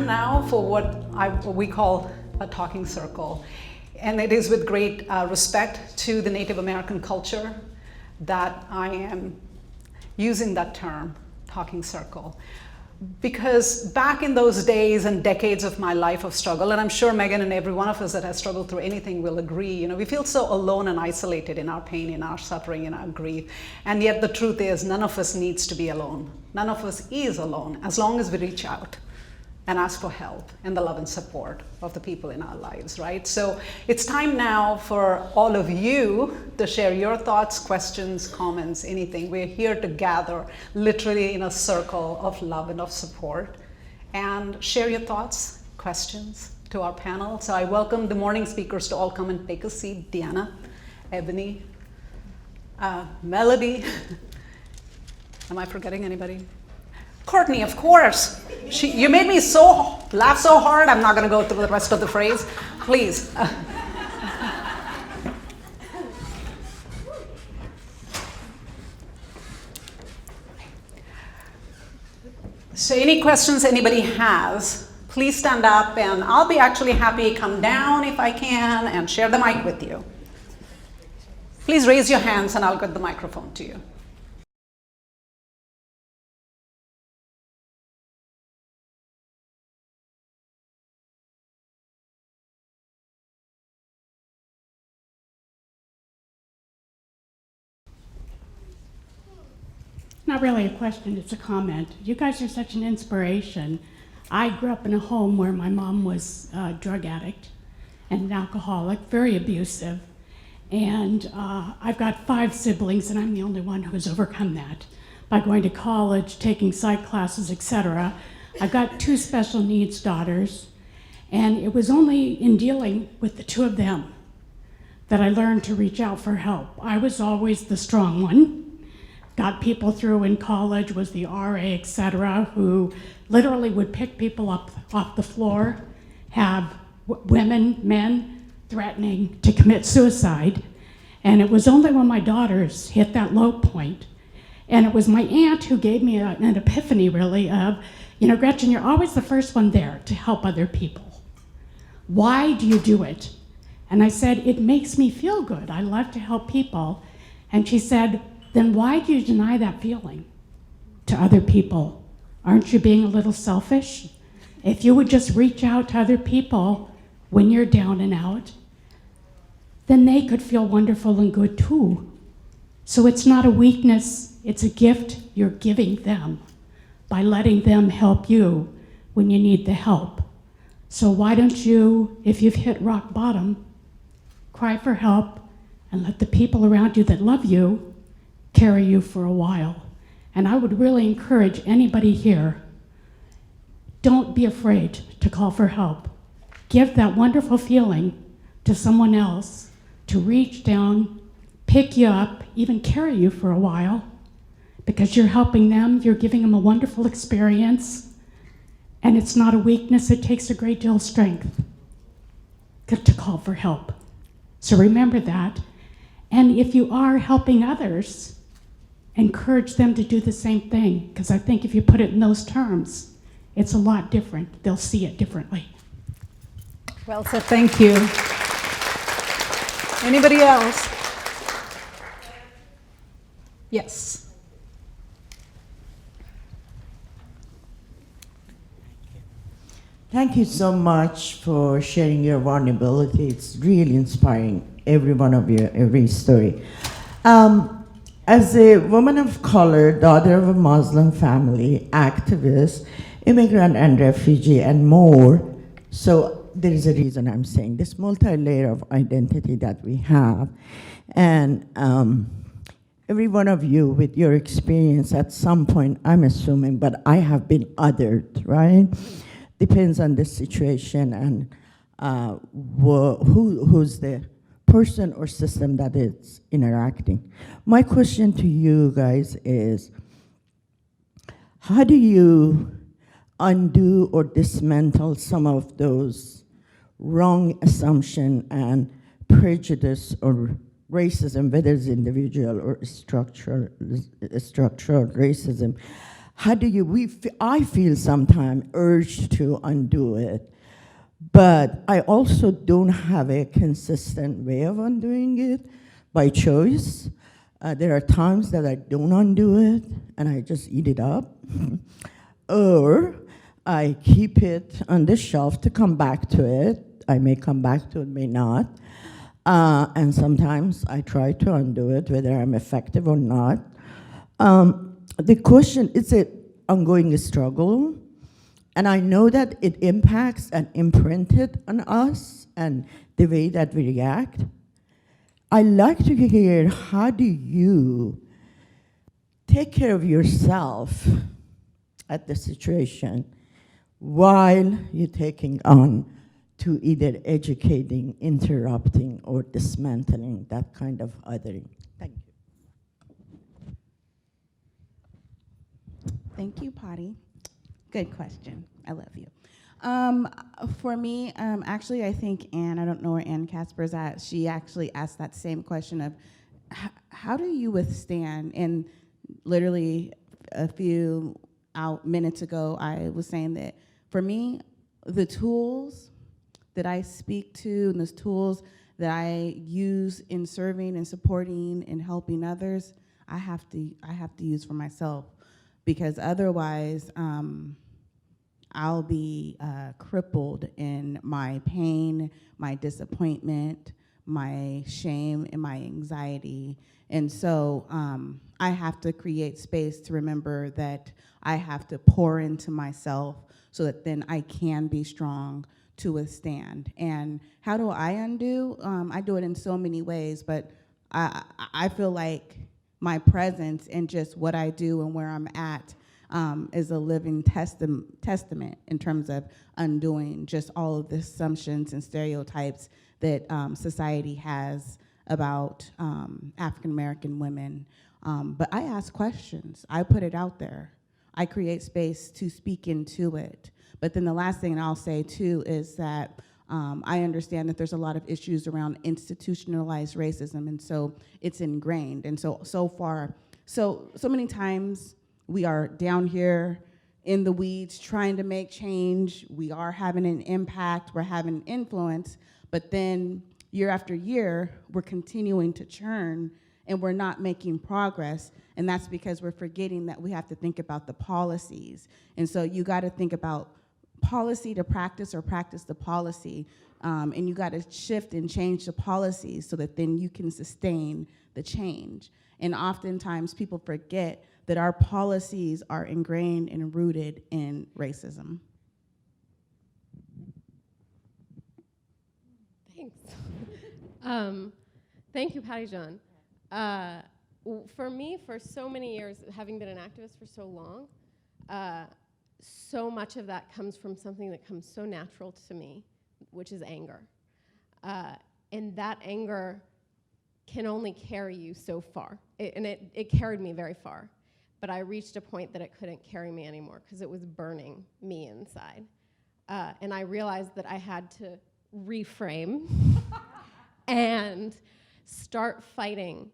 time now for what we call a talking circle. And it is with great respect to the Native American culture that I am using that term, talking circle. Because back in those days and decades of my life of struggle, and I'm sure Megan and every one of us that has struggled through anything will agree, we feel so alone and isolated in our pain, in our suffering, in our grief. And yet the truth is, none of us needs to be alone. None of us is alone, as long as we reach out and ask for help and the love and support of the people in our lives, right? So it's time now for all of you to share your thoughts, questions, comments, anything. We're here to gather literally in a circle of love and of support and share your thoughts, questions to our panel. So I welcome the morning speakers to all come and take a seat. Deanna, Ebony, Melody. Am I forgetting anybody? Courtney, of course. You made me laugh so hard, I'm not going to go through the rest of the phrase. Please. So any questions anybody has, please stand up, and I'll be actually happy to come down if I can and share the mic with you. Please raise your hands and I'll get the microphone to you. Not really a question, it's a comment. You guys are such an inspiration. I grew up in a home where my mom was a drug addict and an alcoholic, very abusive. And I've got 5 siblings, and I'm the only one who's overcome that by going to college, taking psych classes, etc. I've got 2 special needs daughters, and it was only in dealing with the 2 of them that I learned to reach out for help. I was always the strong one. Got people through in college, was the RA, etc., who literally would pick people up off the floor, have women, men threatening to commit suicide. And it was only when my daughters hit that low point, and it was my aunt who gave me an epiphany, really, of, Gretchen, you're always the first one there to help other people. Why do you do it? And I said, it makes me feel good. I love to help people. And she said, then why do you deny that feeling to other people? Aren't you being a little selfish? If you would just reach out to other people when you're down and out, then they could feel wonderful and good too. So it's not a weakness, it's a gift you're giving them by letting them help you when you need the help. So why don't you, if you've hit rock bottom, cry for help and let the people around you that love you carry you for a while. And I would really encourage anybody here, don't be afraid to call for help. Give that wonderful feeling to someone else to reach down, pick you up, even carry you for a while, because you're helping them, you're giving them a wonderful experience, and it's not a weakness, it takes a great deal of strength to call for help. So remember that. And if you are helping others, encourage them to do the same thing, because I think if you put it in those terms, it's a lot different. They'll see it differently. Well said, thank you. Anybody else? Yes. Thank you so much for sharing your vulnerability. It's really inspiring, every one of you, every story. As a woman of color, daughter of a Muslim family, activist, immigrant and refugee, and more, so there is a reason I'm saying this multi-layer of identity that we have. And every one of you with your experience at some point, I'm assuming, but I have been othered, right? Depends on the situation and who's the person or system that is interacting. My question to you guys is, how do you undo or dismantle some of those wrong assumption and prejudice or racism, whether it's individual or structural racism? how do you, I feel sometimes urged to undo it, but I also don't have a consistent way of undoing it by choice. There are times that I don't undo it and I just eat it up. Or I keep it on the shelf to come back to it. I may come back to it, may not. And sometimes I try to undo it, whether I'm effective or not. The question is an ongoing struggle. And I know that it impacts and imprinted on us and the way that we react. I like to hear, how do you take care of yourself at the situation while you're taking on to either educating, interrupting, or dismantling that kind of othering? Thank you. Thank you, Patty. Good question. I love you. For me, actually, I think Anne, I don't know where Anne Casper's at, she actually asked that same question of, how do you withstand? And literally a few minutes ago, I was saying that for me, the tools that I speak to and the tools that I use in serving and supporting and helping others, I have to use for myself, because otherwise, I'll be crippled in my pain, my disappointment, my shame, and my anxiety. And so I have to create space to remember that I have to pour into myself so that then I can be strong to withstand. And how do I undo? I do it in so many ways, but I feel like my presence and just what I do and where I'm at is a living testament in terms of undoing just all of the assumptions and stereotypes that society has about African American women. But I ask questions. I put it out there. I create space to speak into it. But then the last thing I'll say too is that I understand that there's a lot of issues around institutionalized racism, and so it's ingrained. And so many times we are down here in the weeds trying to make change. We are having an impact, we're having an influence, but then year after year, we're continuing to churn and we're not making progress. And that's because we're forgetting that we have to think about the policies. And so you gotta think about policy to practice or practice to policy. And you gotta shift and change the policies so that then you can sustain the change. And oftentimes people forget that our policies are ingrained and rooted in racism. Thanks. Thank you, Patty John. For me, for so many years, having been an activist for so long, so much of that comes from something that comes so natural to me, which is anger. And that anger can only carry you so far. It carried me very far. But I reached a point that it couldn't carry me anymore because it was burning me inside. And I realized that I had to reframe and start fighting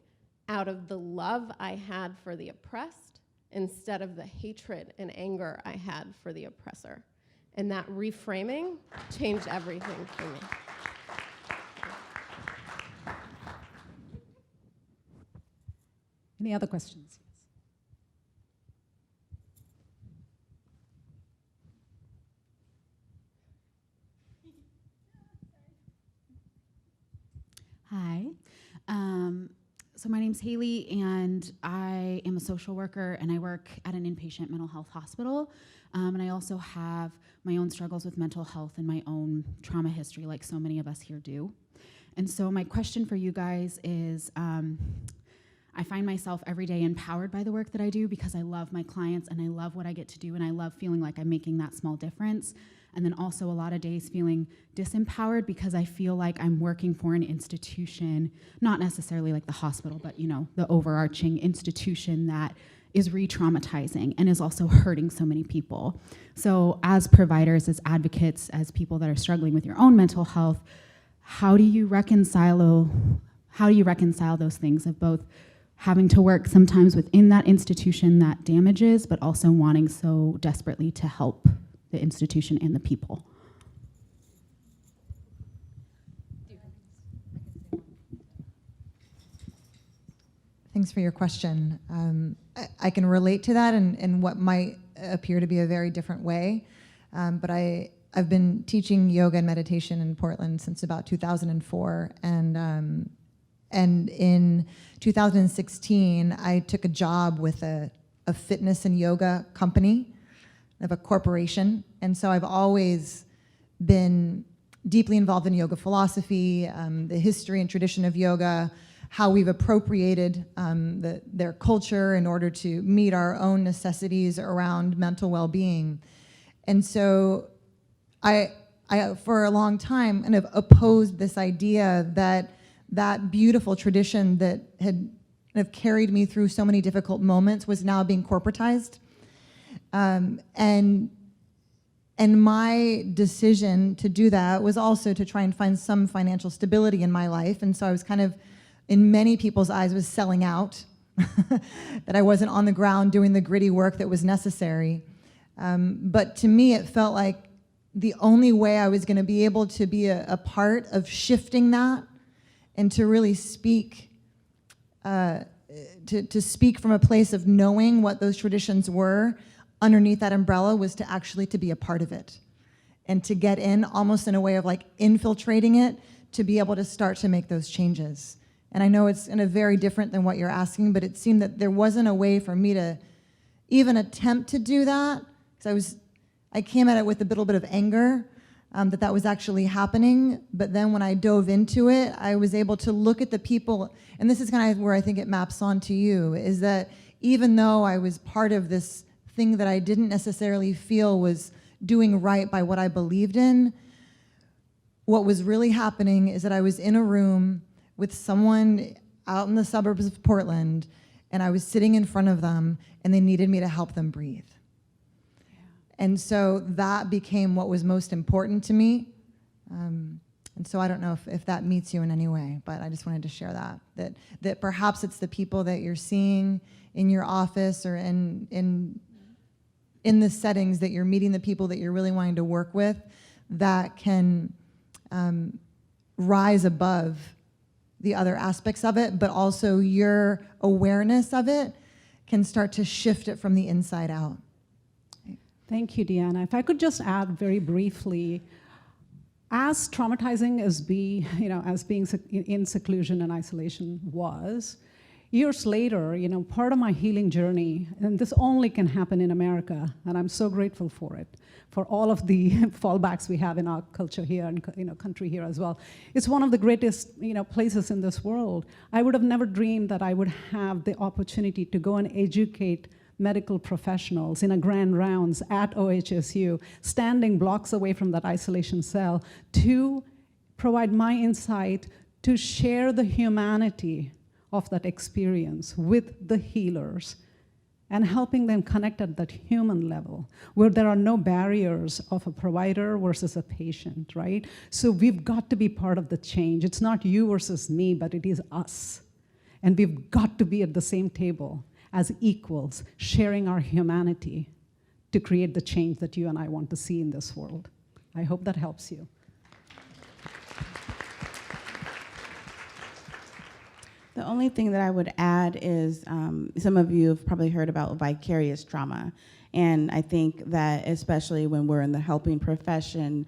out of the love I had for the oppressed instead of the hatred and anger I had for the oppressor. And that reframing changed everything for me. Any other questions? Hi. So my name's Haley, and I am a social worker, and I work at an inpatient mental health hospital. And I also have my own struggles with mental health and my own trauma history, like so many of us here do. And so my question for you guys is, I find myself every day empowered by the work that I do because I love my clients and I love what I get to do, and I love feeling like I'm making that small difference. And then also a lot of days feeling disempowered because I feel like I'm working for an institution, not necessarily like the hospital, but the overarching institution that is re-traumatizing and is also hurting so many people. So as providers, as advocates, as people that are struggling with your own mental health, how do you reconcile those things of both having to work sometimes within that institution that damages, but also wanting so desperately to help the institution and the people. Thanks for your question. I can relate to that in what might appear to be a very different way, but I've been teaching yoga and meditation in Portland since about 2004, and in 2016, I took a job with a fitness and yoga company of a corporation, and so I've always been deeply involved in yoga philosophy, the history and tradition of yoga, how we've appropriated their culture in order to meet our own necessities around mental well-being. And so I for a long time kind of opposed this idea that that beautiful tradition that had kind of carried me through so many difficult moments was now being corporatized. And my decision to do that was also to try and find some financial stability in my life. And so I was kind of, in many people's eyes, was selling out, that I wasn't on the ground doing the gritty work that was necessary. But to me, it felt like the only way I was going to be able to be a part of shifting that and to really speak, to speak from a place of knowing what those traditions were underneath that umbrella was to actually to be a part of it and to get in almost in a way of like infiltrating it to be able to start to make those changes. And I know it's in a very different than what you're asking, but it seemed that there wasn't a way for me to even attempt to do that, because I came at it with a little bit of anger that was actually happening. But then when I dove into it, I was able to look at the people, and this is kind of where I think it maps on to you, is that even though I was part of this thing that I didn't necessarily feel was doing right by what I believed in, what was really happening is that I was in a room with someone out in the suburbs of Portland, and I was sitting in front of them, and they needed me to help them breathe. And so that became what was most important to me. And so I don't know if that meets you in any way, but I just wanted to share that perhaps it's the people that you're seeing in your office or in the settings that you're meeting, the people that you're really wanting to work with, that can rise above the other aspects of it, but also your awareness of it can start to shift it from the inside out. Thank you, Deanna. If I could just add very briefly, as traumatizing as being in seclusion and isolation was, years later, part of my healing journey, and this only can happen in America, and I'm so grateful for it, for all of the fallbacks we have in our culture here and country here as well. It's one of the greatest places in this world. I would have never dreamed that I would have the opportunity to go and educate medical professionals in a grand rounds at OHSU, standing blocks away from that isolation cell, to provide my insight, to share the humanity of that experience with the healers and helping them connect at that human level where there are no barriers of a provider versus a patient, right? So we've got to be part of the change. It's not you versus me, but it is us. And we've got to be at the same table as equals, sharing our humanity to create the change that you and I want to see in this world. I hope that helps you. The only thing that I would add is some of you have probably heard about vicarious trauma. And I think that especially when we're in the helping profession,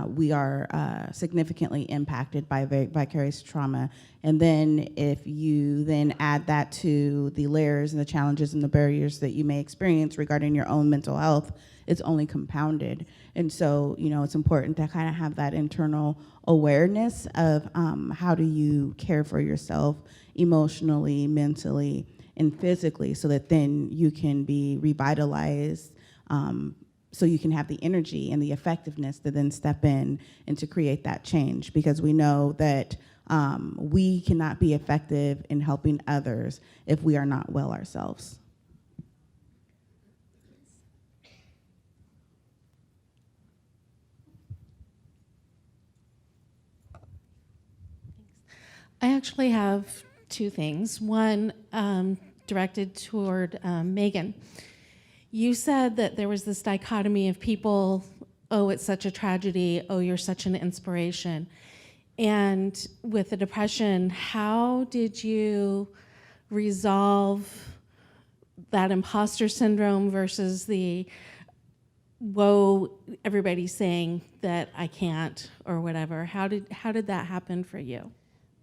we are significantly impacted by vicarious trauma. And then if you then add that to the layers and the challenges and the barriers that you may experience regarding your own mental health, it's only compounded. And so, it's important to kind of have that internal awareness of how do you care for yourself emotionally, mentally, and physically, so that then you can be revitalized, so you can have the energy and the effectiveness to then step in and to create that change. Because we know that we cannot be effective in helping others if we are not well ourselves. I actually have two things. One, directed toward Megan. You said that there was this dichotomy of people, oh, it's such a tragedy, oh, you're such an inspiration. And with the depression, how did you resolve that imposter syndrome versus the, whoa, everybody's saying that I can't or whatever? How did that happen for you?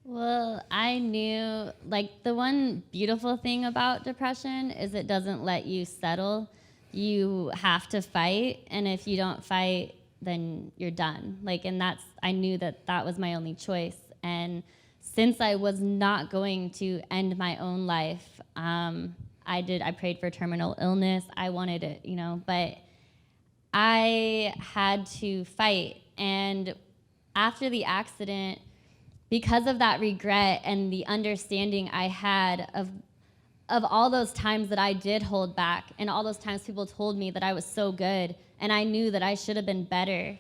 Well, I knew, like, the one beautiful thing about depression is it doesn't let you settle. You have to fight, and if you don't fight, then you're done. Like, and I knew that that was my only choice. And since I was not going to end my own life, I prayed for terminal illness. I wanted it, but I had to fight. And after the accident, because of that regret and the understanding I had of all those times that I did hold back and all those times people told me that I was so good and I knew that I should have been better,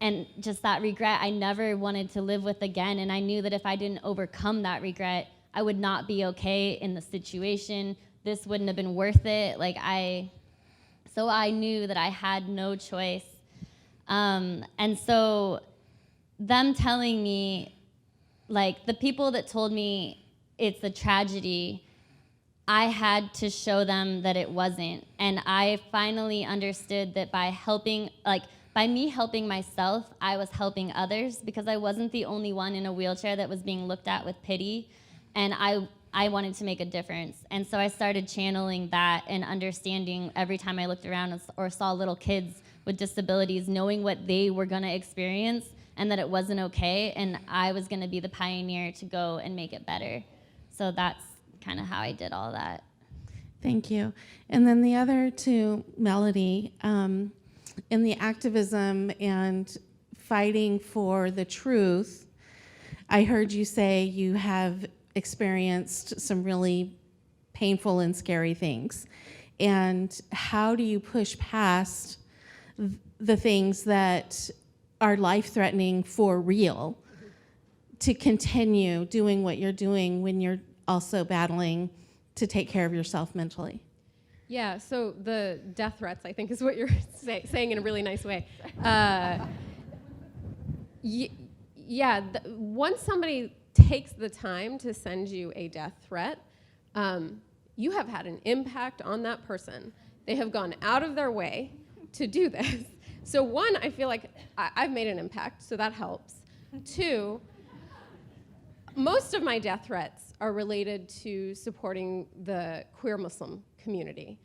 and just that regret I never wanted to live with again. And I knew that if I didn't overcome that regret, I would not be okay in the situation. This wouldn't have been worth it. So I knew that I had no choice. And so them telling me, like, the people that told me it's a tragedy, I had to show them that it wasn't. And I finally understood that by me helping myself, I was helping others, because I wasn't the only one in a wheelchair that was being looked at with pity. And I wanted to make a difference. And so I started channeling that and understanding every time I looked around or saw little kids with disabilities, knowing what they were gonna experience and that it wasn't okay, and I was gonna be the pioneer to go and make it better. So that's kind of how I did all that. Thank you. And then the other to Melody, in the activism and fighting for the truth, I heard you say you have experienced some really painful and scary things. And how do you push past the things that are life-threatening for real to continue doing what you're doing when you're also battling to take care of yourself mentally? Yeah, so the death threats, I think, is what you're saying in a really nice way. Once somebody takes the time to send you a death threat, you have had an impact on that person. They have gone out of their way to do this. So one, I feel like I've made an impact, so that helps. Two, most of my death threats are related to supporting the queer Muslim community,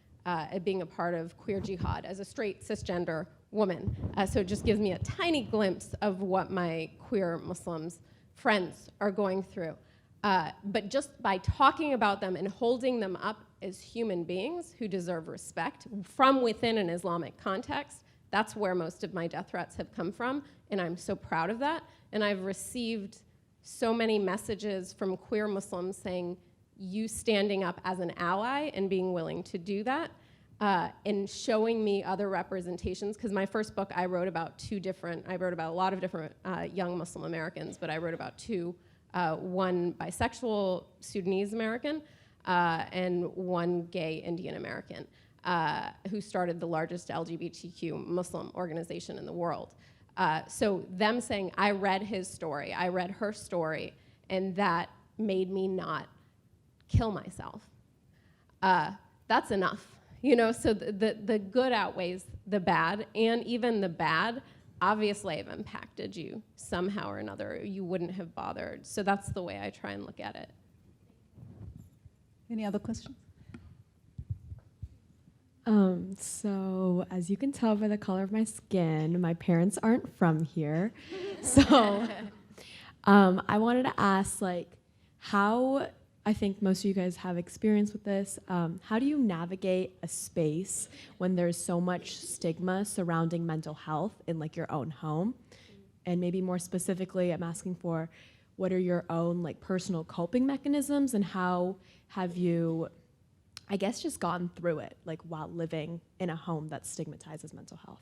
being a part of queer jihad as a straight cisgender woman. So it just gives me a tiny glimpse of what my queer Muslims friends are going through. But just by talking about them and holding them up as human beings who deserve respect from within an Islamic context, that's where most of my death threats have come from, and I'm so proud of that. And I've received so many messages from queer Muslims saying, you standing up as an ally and being willing to do that, and showing me other representations, because my first book I wrote about a lot of different young Muslim Americans, but I wrote about two, one bisexual Sudanese American and one gay Indian American, who started the largest LGBTQ Muslim organization in the world. So them saying, I read his story, I read her story, and that made me not kill myself. That's enough, so the good outweighs the bad, and even the bad obviously have impacted you somehow or another. You wouldn't have bothered. So that's the way I try and look at it. Any other questions? So as you can tell by the color of my skin, my parents aren't from here. So I wanted to ask, how, I think most of you guys have experience with this, how do you navigate a space when there's so much stigma surrounding mental health in your own home? And maybe more specifically, I'm asking for, what are your own personal coping mechanisms, and how have you, I guess, just gone through it, while living in a home that stigmatizes mental health?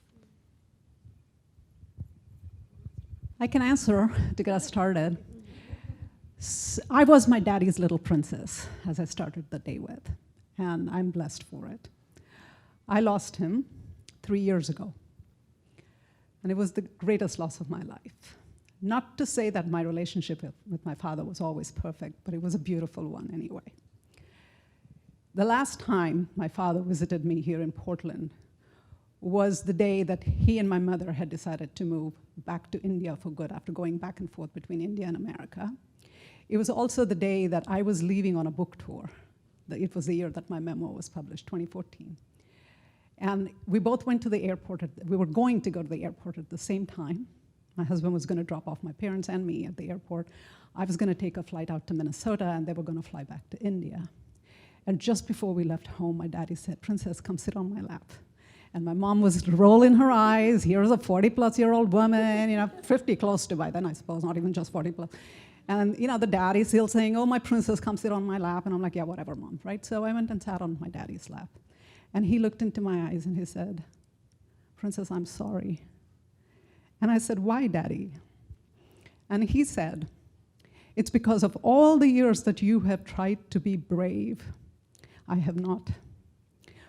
I can answer to get us started. I was my daddy's little princess, as I started the day with, and I'm blessed for it. I lost him 3 years ago, and it was the greatest loss of my life. Not to say that my relationship with my father was always perfect, but it was a beautiful one anyway. The last time my father visited me here in Portland was the day that he and my mother had decided to move back to India for good after going back and forth between India and America. It was also the day that I was leaving on a book tour. It was the year that my memoir was published, 2014. And we both went to the airport. We were going to go to the airport at the same time. My husband was going to drop off my parents and me at the airport. I was going to take a flight out to Minnesota, and they were going to fly back to India. And just before we left home, my daddy said, "Princess, come sit on my lap." And my mom was rolling her eyes. Here's a 40-plus-year-old woman, 50 close to by then, I suppose, not even just 40 plus. And the daddy's still saying, "Oh, my princess, come sit on my lap." And I'm like, "Yeah, whatever, Mom," right? So I went and sat on my daddy's lap. And he looked into my eyes and he said, "Princess, I'm sorry." And I said, "Why, Daddy?" And he said, "It's because of all the years that you have tried to be brave, I have not.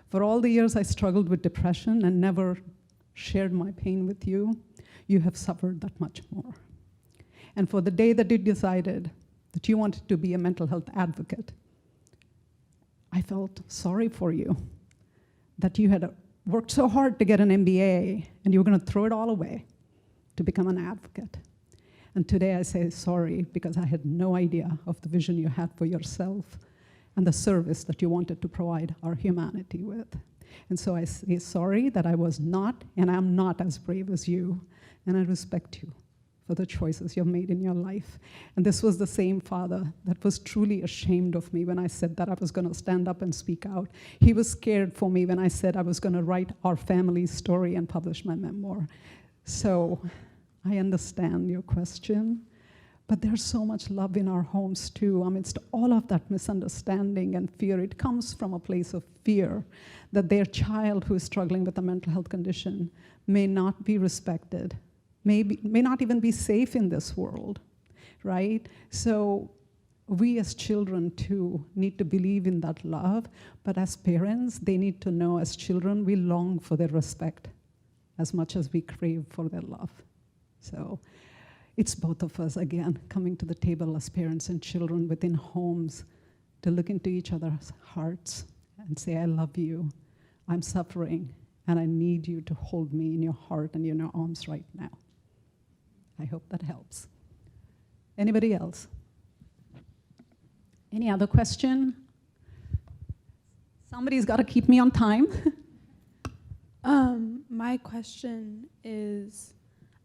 For all the years I struggled with depression and never shared my pain with you, you have suffered that much more. And for the day that you decided that you wanted to be a mental health advocate, I felt sorry for you, that you had worked so hard to get an MBA and you were going to throw it all away to become an advocate. And today I say sorry because I had no idea of the vision you had for yourself and the service that you wanted to provide our humanity with. And so I say sorry that I was not and I'm not as brave as you, and I respect you for the choices you've made in your life." And this was the same father that was truly ashamed of me when I said that I was going to stand up and speak out. He was scared for me when I said I was going to write our family's story and publish my memoir. So I understand your question, but there's so much love in our homes too. Amidst all of that misunderstanding and fear, it comes from a place of fear that their child who is struggling with a mental health condition may not be respected, may not even be safe in this world, right? So we as children too need to believe in that love, but as parents, they need to know as children we long for their respect as much as we crave for their love. So it's both of us, again, coming to the table as parents and children within homes to look into each other's hearts and say, "I love you, I'm suffering, and I need you to hold me in your heart and in your arms right now." I hope that helps. Anybody else? Any other question? Somebody's got to keep me on time. My question is,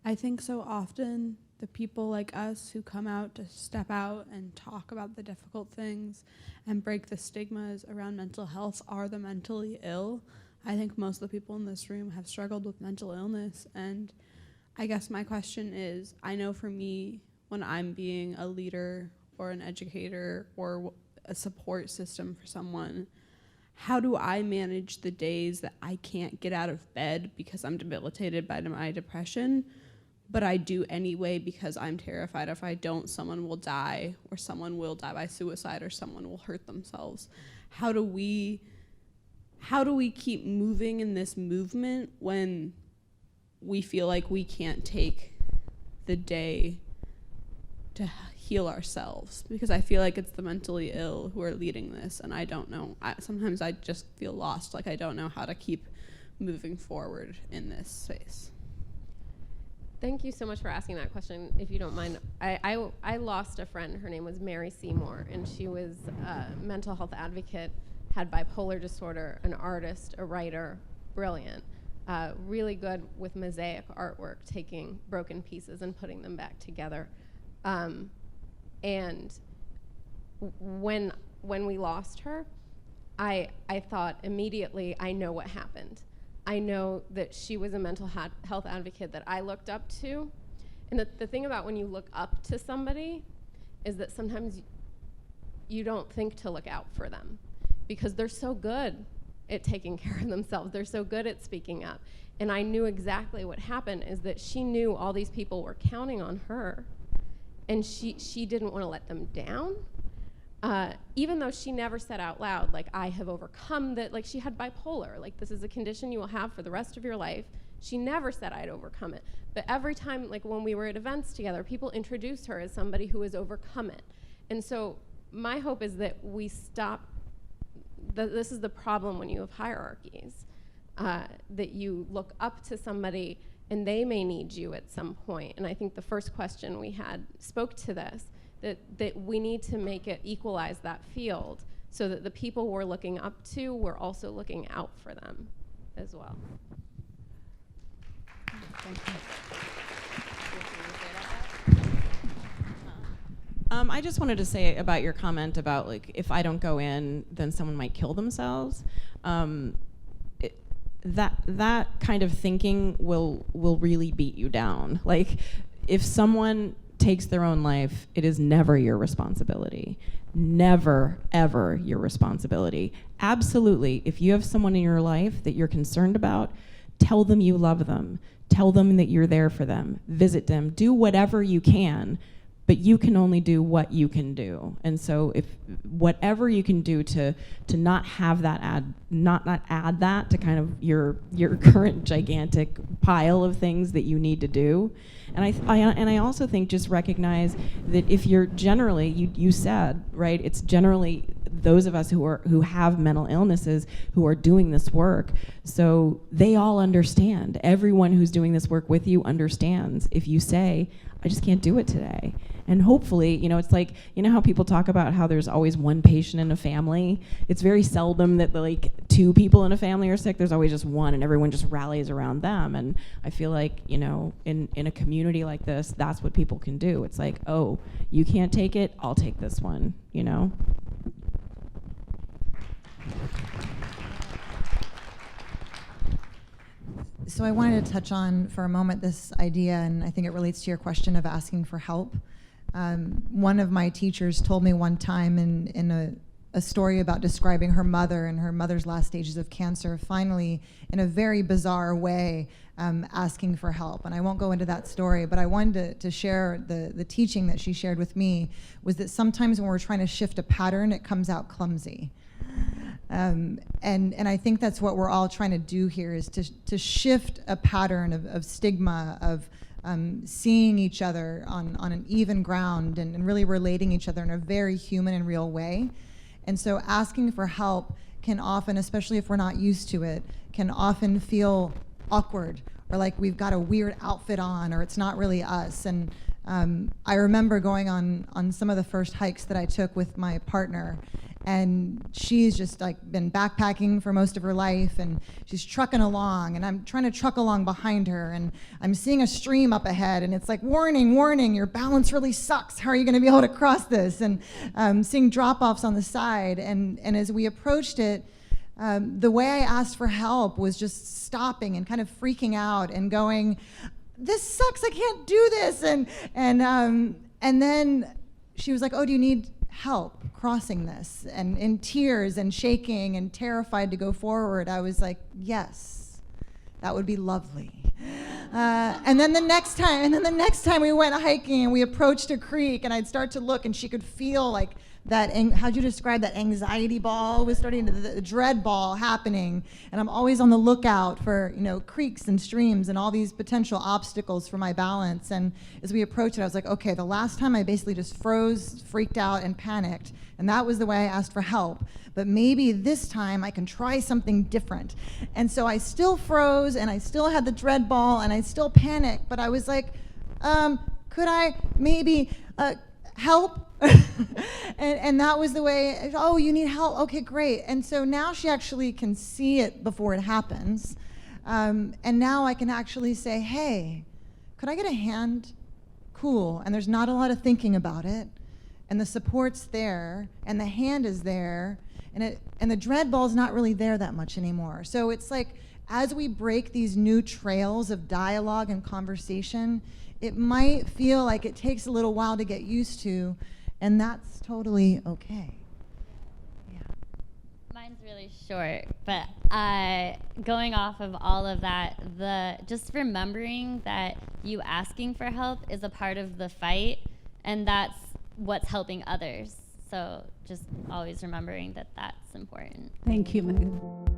I think so often the people like us who come out to step out and talk about the difficult things and break the stigmas around mental health are the mentally ill. I think most of the people in this room have struggled with mental illness, and I guess my question is, I know for me, when I'm being a leader or an educator or a support system for someone, how do I manage the days that I can't get out of bed because I'm debilitated by my depression, but I do anyway because I'm terrified if I don't, someone will die, or someone will die by suicide, or someone will hurt themselves? How do we keep moving in this movement when we feel like we can't take the day to heal ourselves? Because I feel like it's the mentally ill who are leading this, and I don't know. Sometimes I just feel lost, like I don't know how to keep moving forward in this space. Thank you so much for asking that question. If you don't mind, I lost a friend. Her name was Mary Seymour, and she was a mental health advocate, had bipolar disorder, an artist, a writer, brilliant, really good with mosaic artwork, taking broken pieces and putting them back together. And when we lost her, I thought immediately, I know what happened. I know that she was a mental health advocate that I looked up to. And the thing about when you look up to somebody is that sometimes you don't think to look out for them because they're so good at taking care of themselves. They're so good at speaking up. And I knew exactly what happened is that she knew all these people were counting on her. and she didn't want to let them down. Even though she never said out loud, like, I have overcome that, like, she had bipolar, like, this is a condition you will have for the rest of your life. She never said I'd overcome it. But every time, like, when we were at events together, people introduced her as somebody who has overcome it. And so my hope is that we stop, this is the problem when you have hierarchies, that you look up to somebody and they may need you at some point. And I think the first question we had spoke to this, that we need to make it equalize that field so that the people we're looking up to, we're also looking out for them as well. Thank you. I just wanted to say about your comment about, like, if I don't go in, then someone might kill themselves. That kind of thinking will really beat you down. Like, if someone takes their own life, it is never your responsibility. Never, ever your responsibility. Absolutely, if you have someone in your life that you're concerned about, tell them you love them. Tell them that you're there for them. Visit them. Do whatever you can, but you can only do what you can do. And so if whatever you can do to not have that not add that to kind of your current gigantic pile of things that you need to do. And I also think just recognize that if you're generally, you said, right, it's generally those of us who have mental illnesses who are doing this work. So they all understand. Everyone who's doing this work with you understands if you say, I just can't do it today. And hopefully, it's like, how people talk about how there's always one patient in a family. It's very seldom that like two people in a family are sick. There's always just one, and everyone just rallies around them. And I feel like, in a community like this, that's what people can do. It's like, oh, you can't take it, I'll take this one, So I wanted to touch on for a moment this idea, and I think it relates to your question of asking for help. One of my teachers told me one time in a story about describing her mother and her mother's last stages of cancer, finally, in a very bizarre way, asking for help. And I won't go into that story, but I wanted to share the teaching that she shared with me was that sometimes when we're trying to shift a pattern, it comes out clumsy. And I think that's what we're all trying to do here is to shift a pattern of stigma, of seeing each other on an even ground and really relating each other in a very human and real way. And so asking for help can often, especially if we're not used to it, can often feel awkward or like we've got a weird outfit on or it's not really us. And I remember going on some of the first hikes that I took with my partner, and she's just like been backpacking for most of her life, and she's trucking along, and I'm trying to truck along behind her, and I'm seeing a stream up ahead, and it's like, warning, warning, your balance really sucks. How are you gonna be able to cross this? And seeing drop-offs on the side, and as we approached it, the way I asked for help was just stopping and kind of freaking out and going, this sucks, I can't do this. And then she was like, oh, do you need help crossing this? And in tears and shaking and terrified to go forward, I was like, yes, that would be lovely. And then the next time we went hiking and we approached a creek, and I'd start to look, and she could feel like that, how'd you describe that anxiety ball was starting to, the dread ball happening. And I'm always on the lookout for, creeks and streams and all these potential obstacles for my balance. And as we approached it, I was like, okay, the last time I basically just froze, freaked out, and panicked. And that was the way I asked for help. But maybe this time I can try something different. And so I still froze, and I still had the dread ball, and I still panicked. But I was like, could I maybe help? and that was the way, oh, you need help? Okay, great. And so now she actually can see it before it happens. And now I can actually say, hey, could I get a hand? Cool. And there's not a lot of thinking about it. And the support's there, and the hand is there, and the dread ball's not really there that much anymore. So it's like, as we break these new trails of dialogue and conversation, it might feel like it takes a little while to get used to, and that's totally okay. Yeah. Mine's really short, but going off of all of that, just remembering that you asking for help is a part of the fight, and that's what's helping others. So just always remembering that that's important. Thank you, Megan.